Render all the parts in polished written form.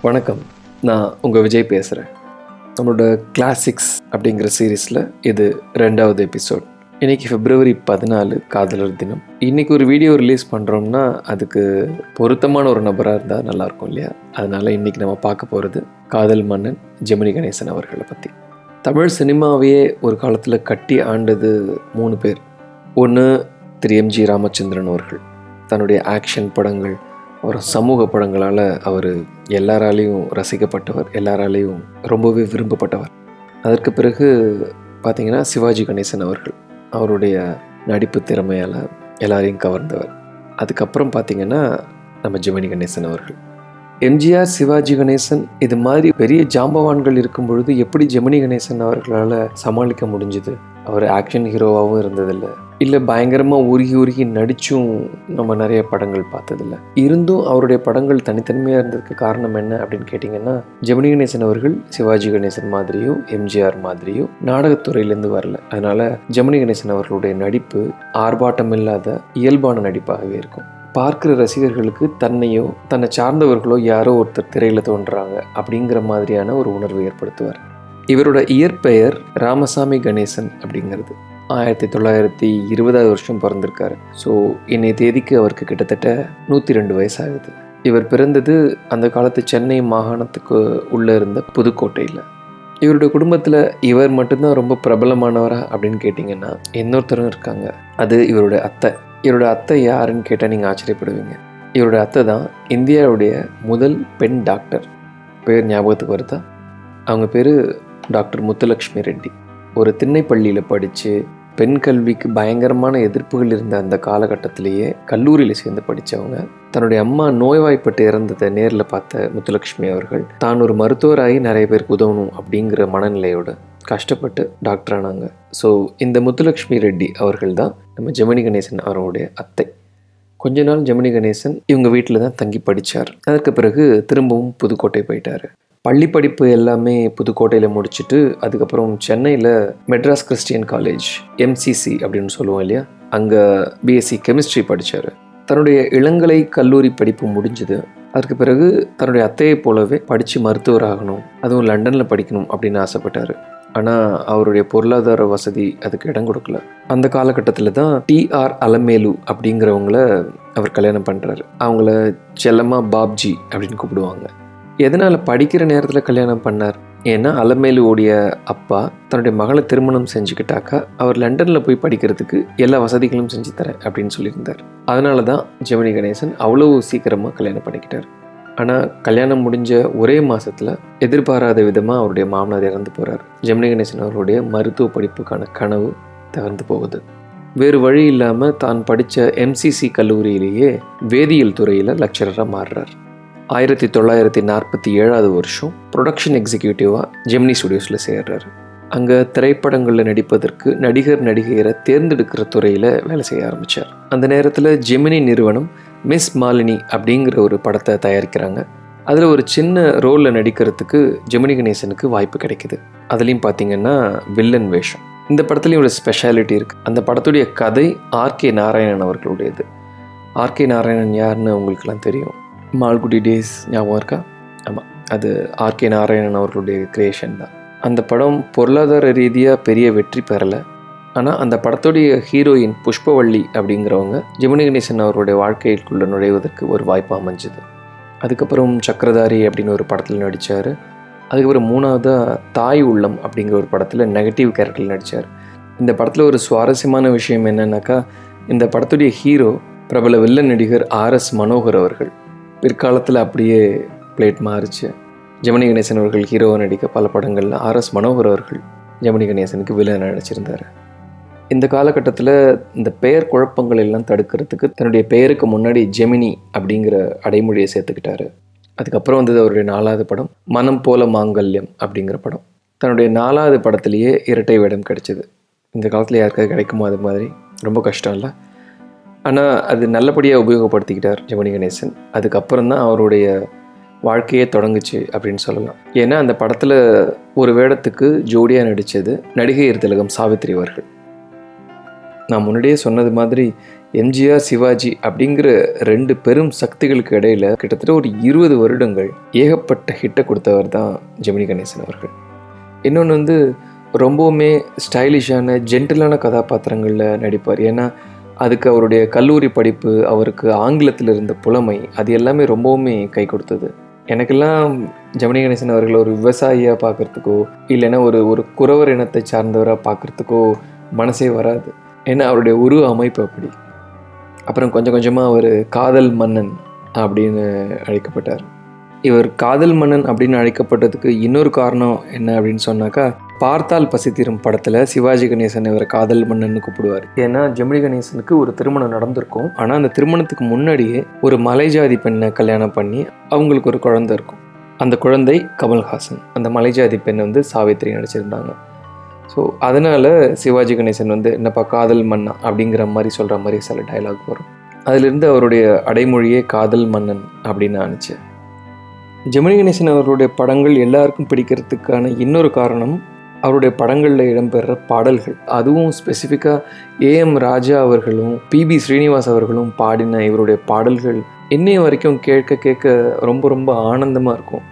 வணக்கம், நான் உங்கள் விஜய் பேசுகிறேன். நம்மளோட கிளாசிக்ஸ் அப்படிங்கிற சீரீஸில் இது 2வது எபிசோட். இன்றைக்கி February 14 காதலர் தினம். இன்றைக்கி ஒரு வீடியோ ரிலீஸ் பண்ணுறோம்னா அதுக்கு பொருத்தமான ஒரு நபராக இருந்தால் நல்லாயிருக்கும் இல்லையா? அதனால் இன்றைக்கி நம்ம பார்க்க போகிறது காதல் மன்னன் ஜெமினி கணேசன் அவர்களை பற்றி. தமிழ் சினிமாவையே ஒரு காலத்தில் கட்டி ஆண்டது 3 பேர். ஒன்று திரு MG ராமச்சந்திரன் அவர்கள். தன்னுடைய ஆக்ஷன் படங்கள், ஒரு சமூக படங்களால் அவர் எல்லாராலையும் ரசிக்கப்பட்டவர், எல்லாராலையும் ரொம்பவே விரும்பப்பட்டவர். அதற்கு பிறகு பார்த்திங்கன்னா சிவாஜி கணேசன் அவர்கள், அவருடைய நடிப்பு திறமையால் எல்லாரையும் கவர்ந்தவர். அதுக்கப்புறம் பார்த்திங்கன்னா நம்ம ஜெமினி கணேசன் அவர்கள். MGR, சிவாஜி கணேசன் இது மாதிரி பெரிய ஜாம்பவான்கள் இருக்கும் பொழுது எப்படி ஜெமினி கணேசன் அவர்களால் சமாளிக்க முடிஞ்சுது? அவர் ஆக்ஷன் ஹீரோவாகவும் இருந்ததில்லை, இல்லை பயங்கரமாக உருகி நடித்தும் நம்ம நிறைய படங்கள் பார்த்ததில்லை. இருந்தும் அவருடைய படங்கள் தனித்தன்மையாக இருந்ததுக்கு காரணம் என்ன அப்படின்னு கேட்டிங்கன்னா, ஜெமினி கணேசன் அவர்கள் சிவாஜி கணேசன் மாதிரியோ MGR மாதிரியோ நாடகத்துறையிலேருந்து வரல. அதனால் ஜெமினி கணேசன் அவர்களுடைய நடிப்பு ஆர்ப்பாட்டம் இல்லாத இயல்பான நடிப்பாகவே இருக்கும். பார்க்குற ரசிகர்களுக்கு தன்னையோ தன்னை சார்ந்தவர்களோ யாரோ ஒருத்தர் திரையில் தோன்றுறாங்க அப்படிங்கிற மாதிரியான ஒரு உணர்வை ஏற்படுத்துவார். இவரோட இயற்பெயர் ராமசாமி கணேசன் அப்படிங்கிறது. 1920 வருஷம் பிறந்திருக்காரு. ஸோ இன்னைய தேதிக்கு அவருக்கு கிட்டத்தட்ட 102 வயசாகுது. இவர் பிறந்தது அந்த காலத்து சென்னை மாகாணத்துக்கு உள்ளே இருந்த புதுக்கோட்டையில். இவருடைய குடும்பத்தில் இவர் மட்டும்தான் ரொம்ப பிரபலமானவரா அப்படின்னு கேட்டிங்கன்னா இன்னொருத்தரும் இருக்காங்க. அது இவருடைய அத்தை. இவரோட அத்தை யாருன்னு கேட்டால் நீங்கள் ஆச்சரியப்படுவீங்க. இவருடைய அத்தை தான் இந்தியாவுடைய முதல் பெண் டாக்டர். பேர் ஞாபகத்துக்கு வருதா? அவங்க பேர் டாக்டர் முத்துலக்ஷ்மி ரெட்டி. ஒரு திண்ணைப்பள்ளியில் படித்து பெண் கல்விக்கு பயங்கரமான எதிர்ப்புகள் இருந்த அந்த காலகட்டத்திலேயே கல்லூரியில் சேர்ந்து படித்தவங்க. தன்னுடைய அம்மா நோய்வாய்ப்பட்டு இறந்ததை நேரில் பார்த்த முத்துலக்ஷ்மி அவர்கள் தான் ஒரு மருத்துவராகி நிறைய பேருக்கு உதவணும் அப்படிங்கிற மனநிலையோடு கஷ்டப்பட்டு டாக்டர் ஆனாங்க. ஸோ இந்த முத்துலக்ஷ்மி ரெட்டி அவர்கள் தான் நம்ம ஜெமினி கணேசன் அவருடைய அத்தை. கொஞ்ச நாள் ஜெமினி கணேசன் இவங்க வீட்டில் தான் தங்கி படித்தார். அதற்கு பிறகு திரும்பவும் புதுக்கோட்டை போயிட்டார். பள்ளி படிப்பு எல்லாமே புதுக்கோட்டையில் முடிச்சுட்டு அதுக்கப்புறம் சென்னையில் மெட்ராஸ் கிறிஸ்டியன் காலேஜ், MCC அப்படின்னு சொல்லுவோம் இல்லையா, அங்கே BSc கெமிஸ்ட்ரி படித்தார். தன்னுடைய இளங்கலை கல்லூரி படிப்பு முடிஞ்சுது. அதற்கு பிறகு தன்னுடைய அத்தையை போலவே படித்து மருத்துவராகணும், அதுவும் லண்டனில் படிக்கணும் அப்படின்னு ஆசைப்பட்டார். ஆனால் அவருடைய பொருளாதார வசதி அதுக்கு இடம் கொடுக்கல. அந்த காலகட்டத்தில் தான் TR அலமேலு அப்படிங்கிறவங்கள அவர் கல்யாணம் பண்ணுறாரு. அவங்கள செல்லமாக பாப்ஜி அப்படின்னு கூப்பிடுவாங்க. எதனால் படிக்கிற நேரத்தில் கல்யாணம் பண்ணார்? ஏன்னா அலமேலுவோடைய அப்பா தன்னுடைய மகளை திருமணம் செஞ்சுக்கிட்டாக்கா அவர் லண்டனில் போய் படிக்கிறதுக்கு எல்லா வசதிகளும் செஞ்சு தரேன் அப்படின்னு சொல்லியிருந்தார். அதனால தான் ஜெமினி கணேசன் அவ்வளோ சீக்கிரமாக கல்யாணம் பண்ணிக்கிட்டார். ஆனால் கல்யாணம் முடிஞ்ச ஒரே மாதத்தில் எதிர்பாராத விதமாக அவருடைய மாமனார் இறந்து போகிறார். ஜெமினி கணேசன் அவருடைய மருத்துவ படிப்புக்கான கனவு தகர்ந்து போகுது. வேறு வழி இல்லாமல் தான் படித்த MCC கல்லூரியிலேயே வேதியியல் துறையில் லெக்சரராக மாறுறார். 1947 வருஷம் ப்ரொடக்ஷன் எக்ஸிக்யூட்டிவாக ஜெமினி ஸ்டுடியோஸில் சேர்றாரு. அங்கே திரைப்படங்களில் நடிப்பதற்கு நடிகர் நடிகையரை தேர்ந்தெடுக்கிற துறையில் வேலை செய்ய ஆரம்பித்தார். அந்த நேரத்தில் ஜெமினி நிறுவனம் மிஸ் மாலினி அப்படிங்கிற ஒரு படத்தை தயாரிக்கிறாங்க. அதில் ஒரு சின்ன ரோலில் நடிக்கிறதுக்கு ஜெமினி கணேசனுக்கு வாய்ப்பு கிடைக்குது. அதுலேயும் பார்த்திங்கன்னா வில்லன் வேஷம். இந்த படத்துலேயும் ஒரு ஸ்பெஷாலிட்டி இருக்குது. அந்த படத்துடைய கதை RK நாராயணன் அவர்களுடையது. RK நாராயணன் யாருன்னு உங்களுக்கெல்லாம் தெரியும். மால்குடி டேஸ் ஞாபகம் இருக்கா? ஆமாம், அது RK நாராயணன் அவர்களுடைய கிரியேஷன் தான். அந்த படம் பொருளாதார ரீதியாக பெரிய வெற்றி பெறலை. ஆனால் அந்த படத்துடைய ஹீரோயின் புஷ்பவள்ளி அப்படிங்கிறவங்க ஜெமினி கணேசன் அவருடைய வாழ்க்கைக்குள்ளே நுழைவதற்கு ஒரு வாய்ப்பு அமைஞ்சுது. அதுக்கப்புறம் சக்கரதாரி அப்படின்னு ஒரு படத்தில் நடித்தார். அதுக்கப்புறம் 3வதாக தாய் உள்ளம் அப்படிங்கிற ஒரு படத்தில் நெகட்டிவ் கேரக்டரில் நடித்தார். இந்த படத்தில் ஒரு சுவாரஸ்யமான விஷயம் என்னன்னாக்கா, இந்த படத்துடைய ஹீரோ பிரபல வில்லன் நடிகர் RS மனோகர் அவர்கள். பிற்காலத்தில் அப்படியே பிளேட் மாறிச்சு. ஜெமினி கணேசன் அவர்கள் ஹீரோவை நடிக்க பல படங்களில் RS மனோகர் அவர்கள் ஜெமினி கணேசனுக்கு வில்லன் நடிச்சிருந்தார். இந்த காலகட்டத்தில் இந்த பெயர் குழப்பங்கள் எல்லாம் தடுக்கிறதுக்கு தன்னுடைய பெயருக்கு முன்னாடி ஜெமினி அப்படிங்கிற அடைமொழியை சேர்த்துக்கிட்டாரு. அதுக்கப்புறம் வந்தது அவருடைய 4வது படம் மனம் போல மாங்கல்யம் அப்படிங்கிற படம். தன்னுடைய 4வது படத்துலேயே இரட்டை வேடம் கிடைச்சிது. இந்த காலத்தில் யாருக்காவது கிடைக்குமோ அது மாதிரி ரொம்ப கஷ்டம் இல்லை. ஆனால் அது நல்லபடியாக உபயோகப்படுத்திக்கிட்டார் ஜெமினி கணேசன். அதுக்கப்புறம் தான் அவருடைய வாழ்க்கையே தொடங்குச்சு அப்படின்னு சொல்லலாம். ஏன்னா அந்த படத்தில் ஒரு வேடத்துக்கு ஜோடியாக நடித்தது நடிகை திலகம் சாவித்ரி அவர்கள். நான் முன்னாடியே சொன்னது மாதிரி எம்ஜிஆர் சிவாஜி அப்படிங்கிற 2 பெரும் சக்திகளுக்கு இடையில் கிட்டத்தட்ட ஒரு 20 வருடங்கள் ஏகப்பட்ட ஹிட்டை கொடுத்தவர் தான் ஜெமினி கணேசன் அவர்கள். இன்னொன்று வந்து ரொம்பவுமே ஸ்டைலிஷான ஜென்டிலான கதாபாத்திரங்களில் நடிப்பார். ஏன்னா அதுக்கு அவருடைய கல்லூரி படிப்பு, அவருக்கு ஆங்கிலத்தில் இருந்த புலமை, அது எல்லாமே ரொம்பவுமே கை கொடுத்தது. எனக்கெல்லாம் ஜெமினி கணேசன் அவர்கள் ஒரு விவசாயியாக பார்க்குறதுக்கோ இல்லைன்னா ஒரு குறவர் இனத்தை சார்ந்தவராக பார்க்குறதுக்கோ மனசே வராது. ஏன்னா அவருடைய உருவ அமைப்பு அப்படி. அப்புறம் கொஞ்சம் கொஞ்சமாக அவர் காதல் மன்னன் அப்படின்னு அழைக்கப்பட்டார். இவர் காதல் மன்னன் அப்படின்னு அழைக்கப்பட்டதுக்கு இன்னொரு காரணம் என்ன அப்படின்னு சொன்னாக்கா, பார்த்தால் பசித்திரும் படத்தில் சிவாஜி கணேசன் இவரை காதல் மன்னன் கூப்பிடுவார். ஏன்னா ஜெமினி கணேசனுக்கு ஒரு திருமணம் நடந்திருக்கும். ஆனால் அந்த திருமணத்துக்கு முன்னாடியே ஒரு மலைஜாதி பெண்ணை கல்யாணம் பண்ணி அவங்களுக்கு ஒரு குழந்தை இருக்கும். அந்த குழந்தை கமல்ஹாசன். அந்த மலைஜாதி பெண் வந்து சாவித்திரி நடிச்சிருந்தாங்க. ஸோ அதனால் சிவாஜி கணேசன் வந்து என்னப்பா காதல் மன்னா அப்படிங்கிற மாதிரி சொல்கிற மாதிரி சில டைலாக் வரும். அதிலிருந்து அவருடைய அடைமொழியே காதல் மன்னன் அப்படின்னு ஆனிச்சு. ஜெமினி கணேசன் அவர்களுடைய படங்கள் எல்லாருக்கும் பிடிக்கிறதுக்கான இன்னொரு காரணம் அவருடைய படங்களில் இடம்பெற பாடல்கள். அதுவும் ஸ்பெசிஃபிக்காக ஏஎம் ராஜா அவர்களும் பிபி ஸ்ரீனிவாஸ் அவர்களும் பாடின இவருடைய பாடல்கள் இன்னைய வரைக்கும் கேட்க கேட்க ரொம்ப ரொம்ப ஆனந்தமாக இருக்கும்.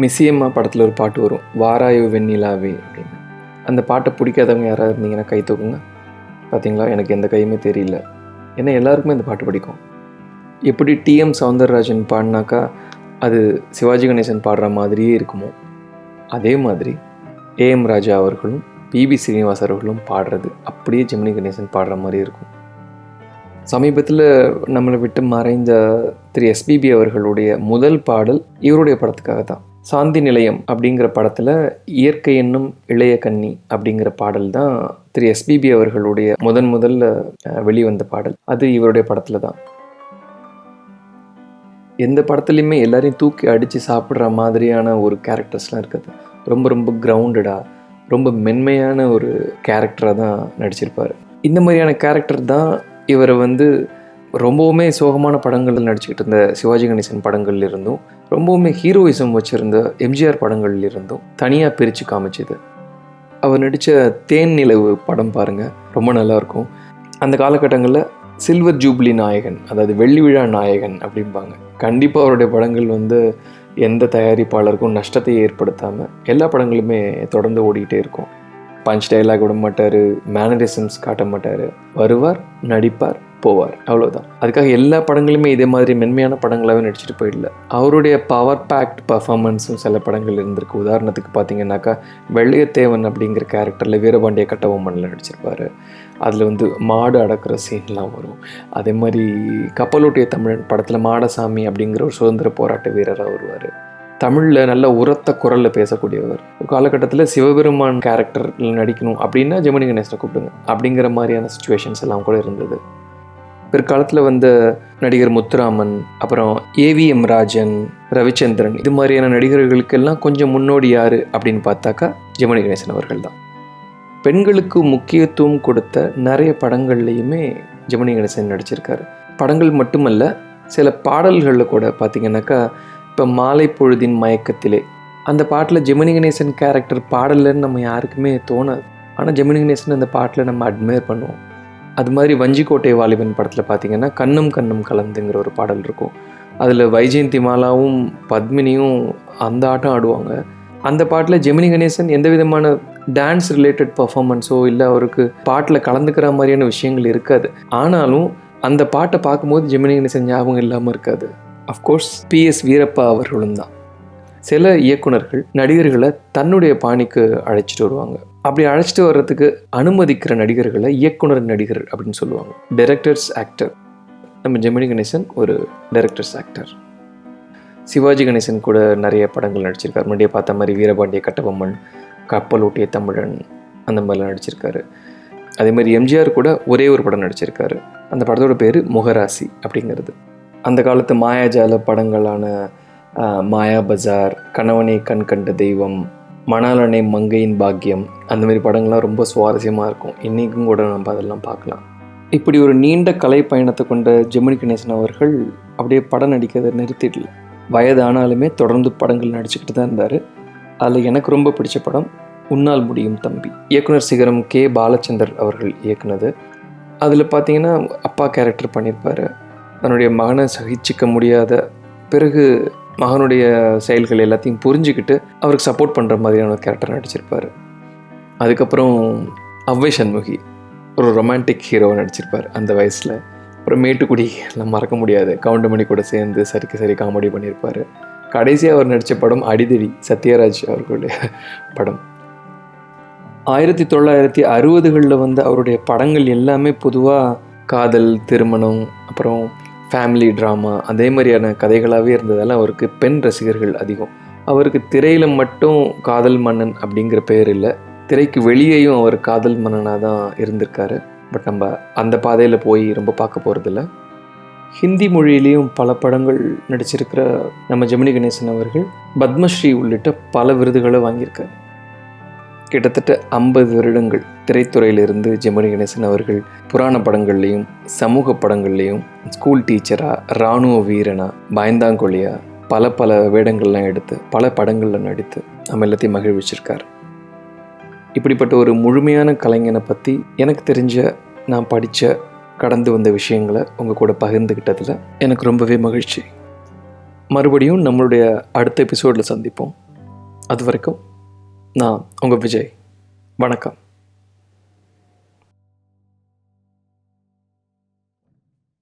மிஸ்ஸியம்மா படத்தில் ஒரு பாட்டு வரும், வாராயோ வெண்ணிலாவே அப்படின்னு. அந்த பாட்டை பிடிக்காதவங்க யாராவது இருந்தீங்கன்னா கை தூக்குங்க. பார்த்தீங்களா, எனக்கு எந்த கையுமே தெரியல. ஏன்னா எல்லாருக்குமே இந்த பாட்டு பிடிக்கும். எப்படி டிஎம் சௌந்தரராஜன் பாடினாக்கா அது சிவாஜி கணேசன் பாடுற மாதிரியே இருக்குமோ, அதே மாதிரி ஏஎம் ராஜா அவர்களும் பிபி ஸ்ரீனிவாஸ் அவர்களும் பாடுறது அப்படியே ஜெமினி கணேசன் பாடுற மாதிரி இருக்கும். சமீபத்தில் நம்மளை விட்டு மறைந்த திரு எஸ்பிபி அவர்களுடைய முதல் பாடல் இவருடைய படத்துக்காக தான். சாந்தி நிலையம் அப்படிங்கிற படத்தில் இயற்கை என்னும் இளைய கன்னி அப்படிங்கிற பாடல் தான் திரு எஸ்பிபி அவர்களுடைய முதல்ல வெளிவந்த பாடல். அது இவருடைய படத்தில் தான். எந்த படத்துலையுமே எல்லாரையும் தூக்கி அடித்து சாப்பிட்ற மாதிரியான ஒரு கேரக்டர்ஸ்லாம் இருக்குது. ரொம்ப ரொம்ப கிரவுண்டடாக, ரொம்ப மென்மையான ஒரு கேரக்டராக தான் நடிச்சிருப்பார். இந்த மாதிரியான கேரக்டர் தான் இவரை வந்து ரொம்பவுமே சோகமான படங்களில் நடிச்சுக்கிட்டு இருந்த சிவாஜி கணேசன் படங்கள்ல இருந்தும், ரொம்பவுமே ஹீரோயிசம் வச்சுருந்த எம்ஜிஆர் படங்கள்ல இருந்தும் தனியாக பிரித்து காமிச்சுது. அவர் நடித்த தேன் நிலவு படம் பாருங்கள், ரொம்ப நல்லாயிருக்கும். அந்த காலகட்டங்களில் சில்வர் ஜூப்ளி நாயகன், அதாவது வெள்ளி விழா நாயகன் அப்படிம்பாங்க. கண்டிப்பாக அவருடைய படங்கள் வந்து எந்த தயாரிப்பாளருக்கும் நஷ்டத்தை ஏற்படுத்தாமல் எல்லா படங்களுமே தொடர்ந்து ஓடிக்கிட்டே இருக்கும். பஞ்ச் டைலாக் விட மாட்டார், மேனரிசம்ஸ் காட்ட மாட்டார், வருவார், நடிப்பார், போவார், அவ்வளோதான். அதுக்காக எல்லா படங்களுமே இதே மாதிரி மென்மையான படங்களாகவே நடிச்சுட்டு போயிடல. அவருடைய பவர் பேக்ட் பர்ஃபார்மன்ஸும் சில படங்கள் இருந்திருக்கு. உதாரணத்துக்கு பார்த்தீங்கன்னாக்கா வெள்ளையத்தேவன் அப்படிங்கிற கேரக்டரில் வீரபாண்டிய கட்டபொம்மனில் நடிச்சிருப்பார். அதில் வந்து மாடு அடக்கிற சீன்லாம் வரும். அதே மாதிரி கப்பலோட்டிய தமிழன் படத்தில் மாடசாமி அப்படிங்கிற ஒரு சுதந்திர போராட்ட வீரராக வருவார். தமிழில் நல்ல உரத்த குரலில் பேசக்கூடியவர். ஒரு காலகட்டத்தில் சிவபெருமான் கேரக்டரில் நடிக்கணும் அப்படின்னா ஜெமினி கணேசனை கூப்பிடுங்க அப்படிங்கிற மாதிரியான சுச்சுவேஷன்ஸ் எல்லாம் கூட இருந்தது. பிற்காலத்தில் வந்த நடிகர் முத்துராமன், அப்புறம் ஏவிஎம் ராஜன், ரவிச்சந்திரன், இது மாதிரியான நடிகர்களுக்கெல்லாம் கொஞ்சம் முன்னோடி யார் அப்படின்னு பார்த்தாக்கா ஜெமினி கணேசன் அவர்கள் தான். பெண்களுக்கு முக்கியத்துவம் கொடுத்த நிறைய படங்கள்லையுமே ஜெமினி கணேசன் நடிச்சிருக்காரு. படங்கள் மட்டுமல்ல, சில பாடல்களில் கூட பார்த்திங்கனாக்கா, இப்போ மாலை பொழுதின் மயக்கத்திலே அந்த பாட்டில் ஜெமினி கணேசன் கேரக்டர் பாடலன்னு நம்ம யாருக்குமே தோணாது. ஆனால் ஜெமினி கணேசன் அந்த பாட்டில் நம்ம அட்மையர் பண்ணுவோம். அது மாதிரி வஞ்சிக்கோட்டை வாலிபன் படத்தில் பார்த்திங்கன்னா கண்ணும் கண்ணும் கலந்துங்கிற ஒரு பாடல் இருக்கும். அதில் வைஜெயந்தி மாலாவும் பத்மினியும் அந்த ஆட்டம் ஆடுவாங்க. அந்த பாட்டில் ஜெமினி கணேசன் எந்த விதமான டான்ஸ் ரிலேட்டட் பர்ஃபார்மன்ஸோ இல்லை அவருக்கு பாட்டில் கலந்துக்கிற மாதிரியான விஷயங்கள் இருக்காது. ஆனாலும் அந்த பாட்டை பார்க்கும்போது ஜெமினி கணேசன் ஞாபகம் இல்லாமல் இருக்காது. அஃப்கோர்ஸ் பிஎஸ் வீரப்பா அவர்களும் தான். சில இயக்குனர்கள் நடிகர்களை தன்னுடைய பாணிக்கு அழைச்சிட்டு வருவாங்க. அப்படி அழைச்சிட்டு வர்றதுக்கு அனுமதிக்கிற நடிகர்களை இயக்குனர் நடிகர் அப்படின்னு சொல்லுவாங்க. Directors actor. நம்ம ஜெமினி கணேசன் ஒரு டைரக்டர்ஸ் ஆக்டர். சிவாஜி கணேசன் கூட நிறைய படங்கள் நடிச்சிருக்காரு. முன்னாடியே பார்த்த மாதிரி வீரபாண்டிய கட்டபொம்மன், கப்பலோட்டிய தமிழன், அந்த மாதிரிலாம் நடிச்சிருக்காரு. அதே மாதிரி எம்ஜிஆர் கூட ஒரே ஒரு படம் நடிச்சிருக்காரு. அந்த படத்தோட பேர் முகராசி அப்படிங்கிறது. அந்த காலத்து மாயாஜால படங்களான மாயா பஜார், கணவனை கண் கண்ட தெய்வம், மணாலனை மங்கையின் பாக்கியம், அந்த மாதிரி படங்கள்லாம் ரொம்ப சுவாரஸ்யமாக இருக்கும். இன்றைக்கும் கூட நம்ம அதெல்லாம் பார்க்கலாம். இப்படி ஒரு நீண்ட கலை பயணத்தை கொண்ட ஜெமினி கணேசன் அவர்கள் அப்படியே படம் நடிக்கிறதை நிறுத்திடல. வயதானாலுமே தொடர்ந்து படங்கள் நடிச்சுக்கிட்டு தான் இருந்தார். அதில் எனக்கு ரொம்ப பிடிச்ச படம் உன்னால் முடியும் தம்பி. இயக்குனர் சிகரம் கே பாலச்சந்தர் அவர்கள் இயக்குனது. அதில் பார்த்தீங்கன்னா அப்பா கேரக்டர் பண்ணியிருப்பார். தன்னுடைய மகனை சகிச்சிக்க முடியாத பிறகு மகனுடைய செயல்கள் எல்லாத்தையும் புரிஞ்சுக்கிட்டு அவருக்கு சப்போர்ட் பண்ணுற மாதிரியான ஒரு கேரக்டர் நடிச்சிருப்பார். அதுக்கப்புறம் அவ்வை சண்முகி ஒரு ரொமான்டிக் ஹீரோவை நடிச்சிருப்பார் அந்த வயசில். அப்புறம் மேட்டுக்குடி எல்லாம் மறக்க முடியாது, கவுண்டமணி கூட சேர்ந்து சரிக்கு சரி காமெடி பண்ணியிருப்பார். கடைசியாக அவர் நடித்த படம் அடிதடி, சத்யராஜ் அவர்களுடைய படம். 1960களில் வந்து அவருடைய படங்கள் எல்லாமே பொதுவாக காதல், திருமணம், அப்புறம் ஃபேமிலி ட்ராமா அதே மாதிரியான கதைகளாகவே இருந்ததால் அவருக்கு பெண் ரசிகர்கள் அதிகம். அவருக்கு திரையில் மட்டும் காதல் மன்னன் அப்படிங்கிற பெயர் இல்லை, திரைக்கு வெளியேயும் அவர் காதல் மன்னனாக தான் இருந்திருக்காரு. பட் நம்ம அந்த பாதையில் போய் ரொம்ப பார்க்க போகிறதில்ல. ஹிந்தி மொழியிலையும் பல படங்கள் நடிச்சிருக்கிற நம்ம ஜெமினி கணேசன் அவர்கள் பத்மஸ்ரீ உள்ளிட்ட பல விருதுகளை வாங்கியிருக்காரு. கிட்டத்தட்ட 50 வருடங்கள் திரைத்துறையிலிருந்து ஜெமினி கணேசன் அவர்கள் புராண படங்கள்லேயும் சமூக படங்கள்லேயும் ஸ்கூல் டீச்சராக, இராணுவ வீரனாக, பயந்தாங்கொழியா பல பல வேடங்கள்லாம் எடுத்து பல படங்களில் நடித்து நம்ம எல்லாத்தையும் மகிழ்விச்சிருக்கார். இப்படிப்பட்ட ஒரு முழுமையான கலைஞனை பற்றி எனக்கு தெரிஞ்ச, நான் படித்த, கடந்து வந்த விஷயங்களை உங்கள் கூட பகிர்ந்துக்கிட்டதில் எனக்கு ரொம்பவே மகிழ்ச்சி. மறுபடியும் நம்மளுடைய அடுத்த எபிசோடில் சந்திப்போம். அது வரைக்கும் நான் உங்கள் விஜய். வணக்கம்.